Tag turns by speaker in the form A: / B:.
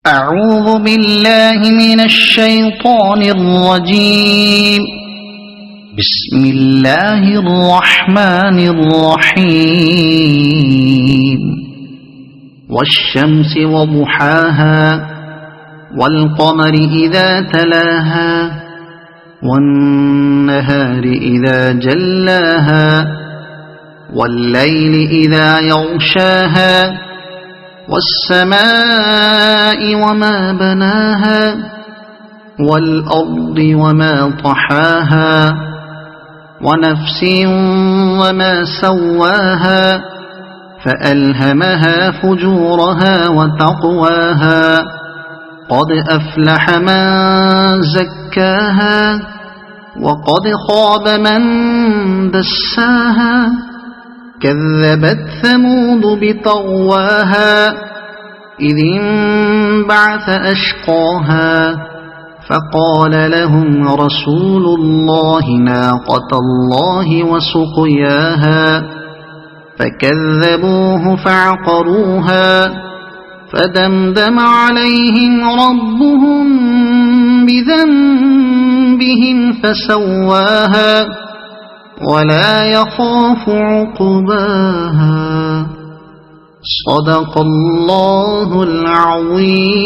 A: أعوذ بالله من الشيطان الرجيم. بسم الله الرحمن الرحيم. والشمس وضحاها والقمر إذا تلاها والنهار إذا جلاها والليل إذا يغشاها والسماء وما بناها والأرض وما طحاها ونفس وما سواها فألهمها فجورها وتقواها قد أفلح من زكاها وقد خاب من دساها كذبت ثمود بطغواها إذ انبعث أشقاها فقال لهم رسول الله ناقة الله وسقياها فكذبوه فعقروها فدمدم عليهم ربهم بذنبهم فسواها ولا يخاف عقباها. صدق الله العظيم.